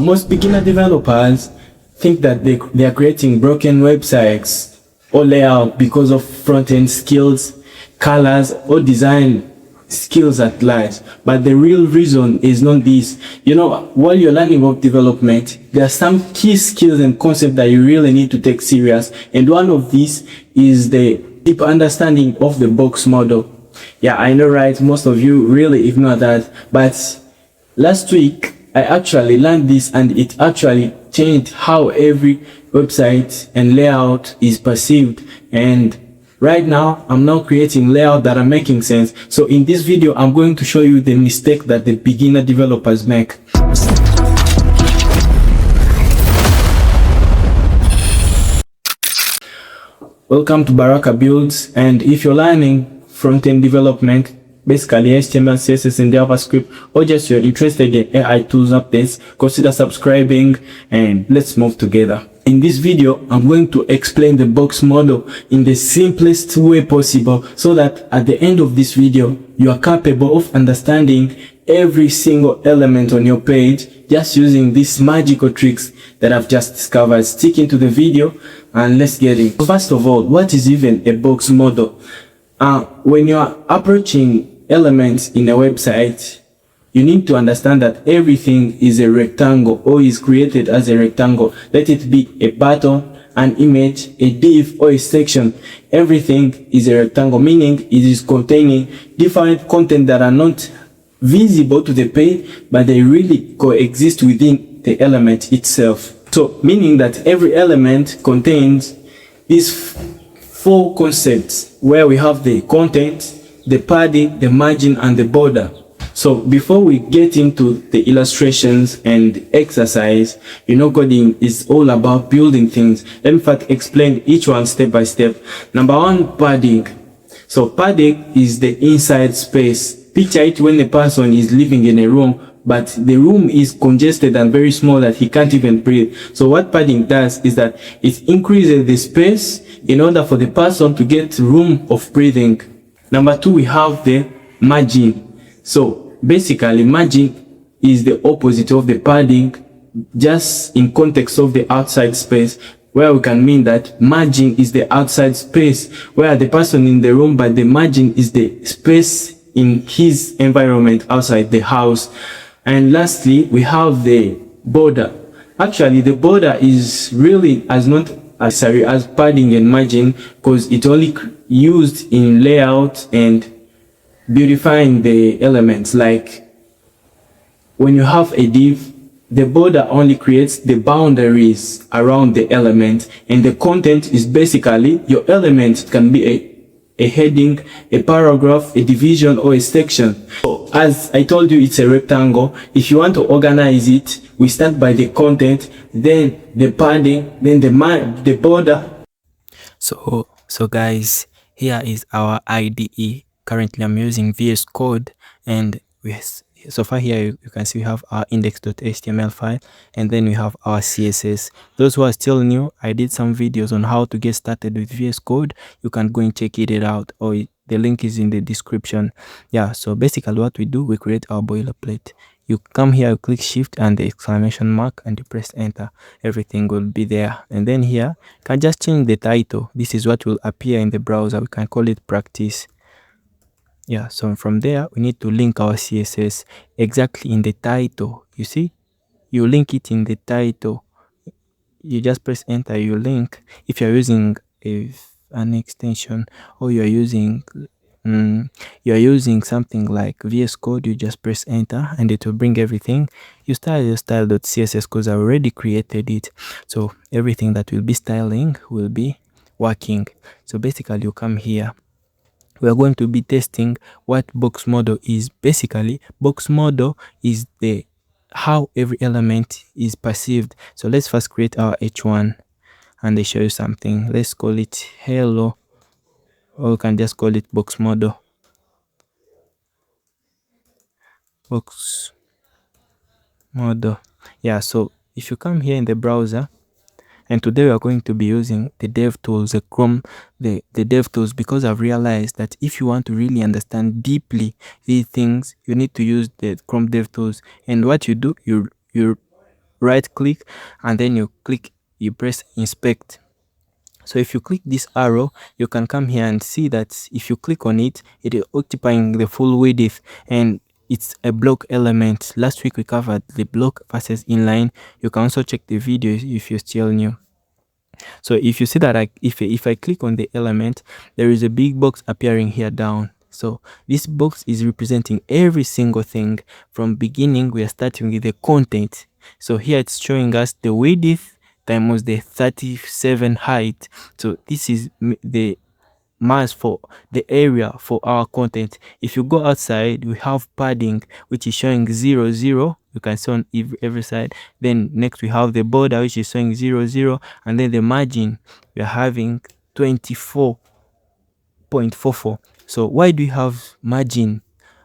Most beginner developers think that they are creating broken websites or layout because of front-end skills, colors, or design skills at large. But the real reason is not this. You know, while you're learning web development, there are some key skills and concepts that you really need to take serious. And one of these is the deep understanding of the box model. Yeah, I know, right? Most of you really ignore that. But last week, I actually learned this, and it actually changed how every website and layout is perceived. And right now, I'm now creating layout that are making sense. So in this video, I'm going to show you the mistake that the beginner developers make. Welcome to Baraka Builds, and if you're learning front-end development, basically HTML, CSS, and JavaScript, or just you're interested in AI tools updates, consider subscribing and let's move together. In this video, I'm going to explain the box model in the simplest way possible so that at the end of this video, you are capable of understanding every single element on your page just using these magical tricks that I've just discovered. Stick into the video and let's get in. First of all, what is even a box model? When you are approaching elements in a website, you need to understand that everything is a rectangle or is created as a rectangle. Let it be a button, an image, a div, or a section. Everything is a rectangle, meaning it is containing different content that are not visible to the page, but they really coexist within the element itself. So, meaning that every element contains these four concepts where we have the content, the padding, the margin, and the border. So before we get into the illustrations and exercise, you know, coding is all about building things. Let me first explain each one step by step. Number one, padding. So padding is the inside space. Picture it when a person is living in a room, but the room is congested and very small that he can't even breathe. So what padding does is that it increases the space in order for the person to get room of breathing. Number two, we have the margin. So basically, margin is the opposite of the padding, just in context of the outside space, where we can mean that margin is the outside space where the person in the room, but the margin is the space in his environment outside the house. And lastly, we have the border. Actually, the border is really as not as sorry as padding and margin, because it only used in layout and beautifying the elements. Like when you have a div, the border only creates the boundaries around the element, and the content is basically your element. It can be a heading, a paragraph, a division, or a section. So as I told you, it's a rectangle. If you want to organize it, we start by the content, then the padding, then the border. So guys, here is our IDE. Currently I'm using VS Code, and so far here you can see we have our index.html file, and then we have our CSS. Those who are still new, I did some videos on how to get started with VS Code. You can go and check it out, or the link is in the description. Yeah, so basically what we do, we create our boilerplate. You come here, you click shift and the exclamation mark, and you press enter. Everything will be there. And then here you can just change the title. This is what will appear in the browser. We can call it practice. Yeah, so from there we need to link our CSS exactly in the title. You see, you link it in the title. You just press enter, you link. If you're using an extension, or you're using something like VS Code, you just press enter and it will bring everything. You style your style.css because I already created it, so everything that will be styling will be working. So basically you come here, we are going to be testing what box model is. Basically, box model is the how every element is perceived. So let's first create our h1 and I show you something. Let's call it hello, or we can just call it box model. Box model. Yeah, so if you come here in the browser, and today we are going to be using the dev tools, the Chrome, the dev tools, because I've realized that if you want to really understand deeply these things, you need to use the Chrome dev tools. And what you do, you right click and then you press inspect. So if you click this arrow, you can come here and see that if you click on it, it is occupying the full width and it's a block element. Last week we covered the block versus inline. You can also check the video if you're still new. So if you see that if I click on the element, there is a big box appearing here down. So this box is representing every single thing. From beginning, we are starting with the content. So here it's showing us the width times the 37 height. So this is the mass for the area for our content. If you go outside, we have padding, which is showing 0 0. You can see on every side. Then next we have the border, which is showing 0 0, and then the margin we are having 24.44. So why do we have margin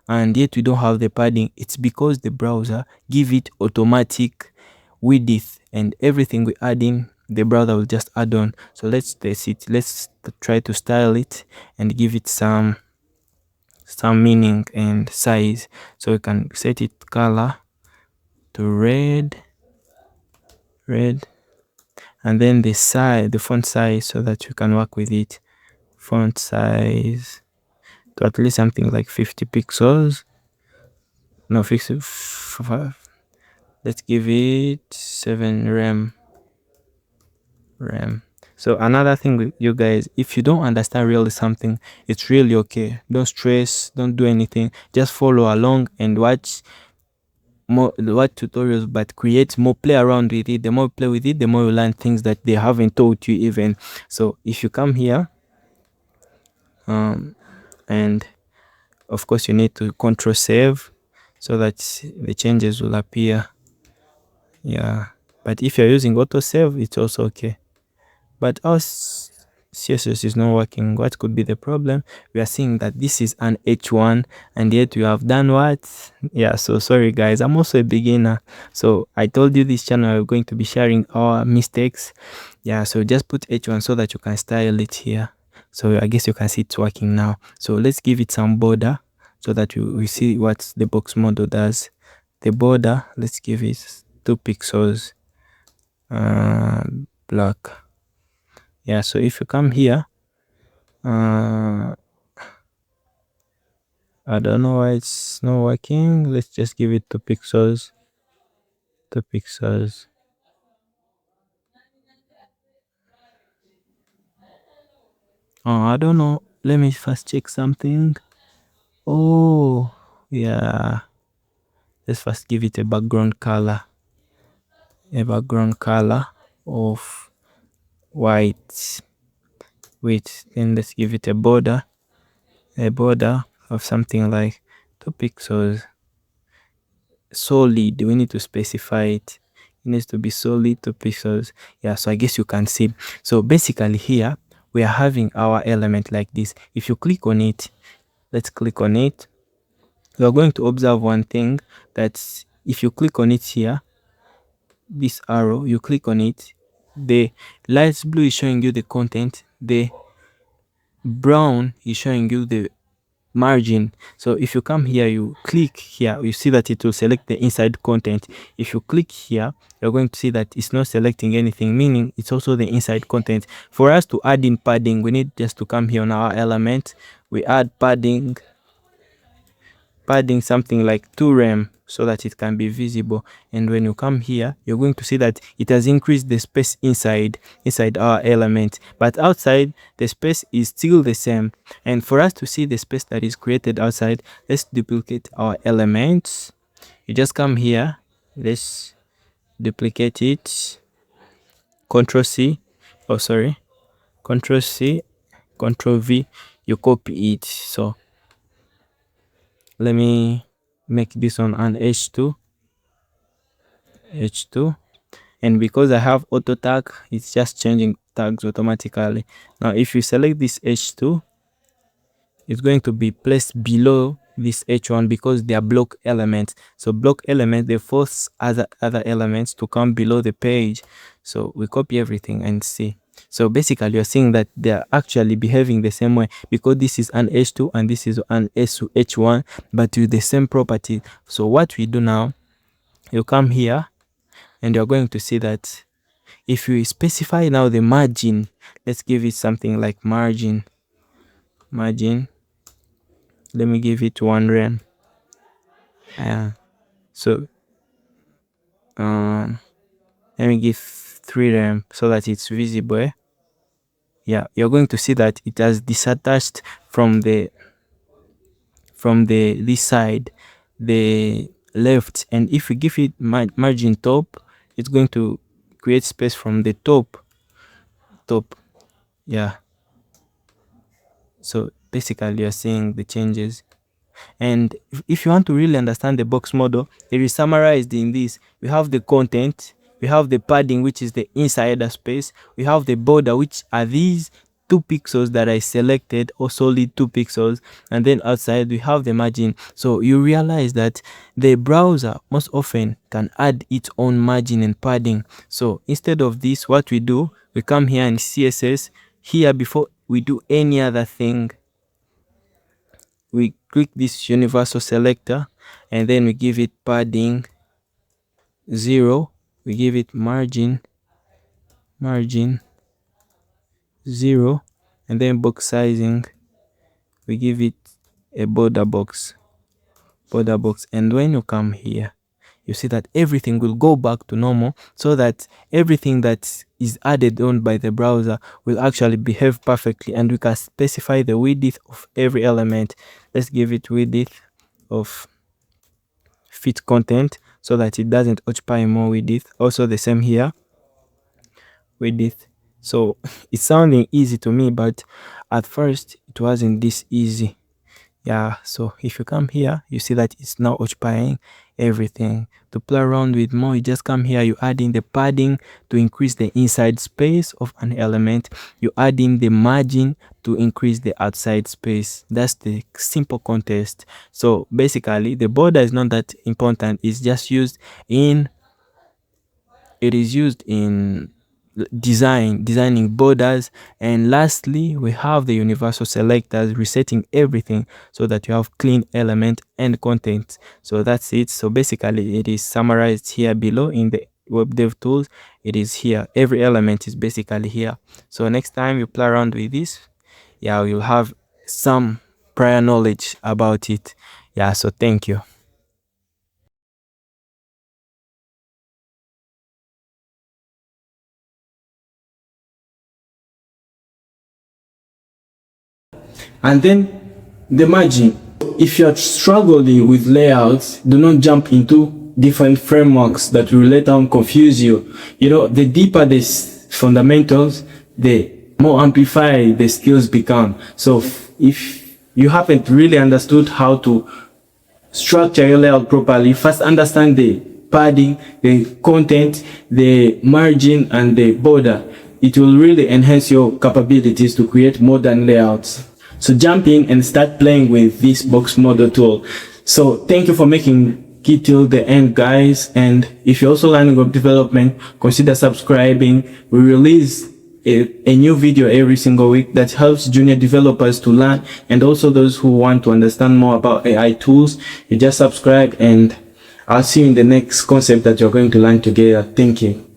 and yet we don't have the padding? It's because the browser give it automatic width, and everything we add in, the browser will just add on. So let's test it. Let's try to style it and give it some meaning and size. So we can set it color to red, and then the font size, so that you can work with it. Font size to at least something like 50 pixels. No, 55. Let's give it 7 rem. So another thing with you guys, if you don't understand really something, it's really okay. Don't stress, don't do anything. Just follow along and watch tutorials, but create more, play around with it. The more you play with it, the more you learn things that they haven't taught you even. So if you come here, and of course you need to control save so that the changes will appear. Yeah, but if you're using autosave, it's also okay. But our CSS is not working. What could be the problem? We are seeing that this is an H1 and yet we have done what? Yeah, so sorry guys, I'm also a beginner. So I told you this channel we're going to be sharing our mistakes. Yeah, so just put H1 so that you can style it here. So I guess you can see it's working now. So let's give it some border so that we see what the box model does. The border, let's give it 2 pixels, black. Yeah, so if you come here, I don't know why it's not working. Let's just give it 2 pixels. 2 pixels. I don't know. Let me first check something. Oh, yeah. Let's first give it a background color. A background color of white. Wait, then let's give it a border. A border of something like 2 pixels. Solid, we need to specify it. It needs to be solid 2 pixels. Yeah, so I guess you can see. So basically here we are having our element like this. If you click on it, let's click on it. You are going to observe one thing, that if you click on it here, this arrow, you click on it, the light blue is showing you the content, the brown is showing you the margin. So if you come here, you click here, you see that it will select the inside content. If you click here, you're going to see that it's not selecting anything, meaning it's also the inside content. For us to add in padding, we need just to come here on our element, we add padding something like 2 rem so that it can be visible. And when you come here, you're going to see that it has increased the space inside our element, but outside the space is still the same. And for us to see the space that is created outside, let's duplicate our elements. You just come here, let's duplicate it, Control C, Control C, Control V, you copy it. So let me make this on an H2, and because I have auto tag, it's just changing tags automatically. Now if you select this H2, it's going to be placed below this H1 because they are block elements. So block elements, they force other elements to come below the page. So we copy everything and see. So basically you're seeing that they are actually behaving the same way, because this is an H2 and this is an H1, but with the same property. So what we do now, you come here and you're going to see that if you specify now the margin, let's give it something like margin. Let me give it 1 rem. So let me give 3 rem so that it's visible. Yeah, you're going to see that it has disattached from this side, the left, and if you give it margin top, it's going to create space from the top. Yeah, so basically you're seeing the changes. And if you want to really understand the box model, it is summarized in this. We have the content, we have the padding, which is the insider space, we have the border, which are these 2 pixels that I selected, or solid 2 pixels, and then outside we have the margin. So you realize that the browser most often can add its own margin and padding. So instead of this, what we do, we come here in CSS. Here, before we do any other thing, we click this universal selector, and then we give it padding 0, we give it margin 0, and then box sizing, we give it a border box. And when you come here, you see that everything will go back to normal, so that everything that is added on by the browser will actually behave perfectly, and we can specify the width of every element. Let's give it width of fit content so that it doesn't occupy more width. Also the same here, width. So it's sounding easy to me, but at first it wasn't this easy. Yeah, so if you come here, you see that it's now occupying everything. To play around with more, you just come here, you add in the padding to increase the inside space of an element, you add in the margin to increase the outside space. That's the simple context. So basically the border is not that important, it's just used in designing borders. And lastly, we have the universal selectors, resetting everything so that you have clean element and content. So that's it. So basically it is summarized here below in the web dev tools. It is here, every element is basically here. So next time you play around with this, yeah, you'll have some prior knowledge about it. Yeah, so thank you. And then the margin. If you're struggling with layouts, do not jump into different frameworks that will later on confuse you. You know, the deeper the fundamentals, the more amplified the skills become. So if you haven't really understood how to structure your layout properly, first understand the padding, the content, the margin, and the border. It will really enhance your capabilities to create modern layouts. So jump in and start playing with this box model tool. So thank you for making it till the end, guys. And if you're also learning web development, consider subscribing. We release a new video every single week that helps junior developers to learn, and also those who want to understand more about AI tools. You just subscribe, and I'll see you in the next concept that you're going to learn together. Thank you.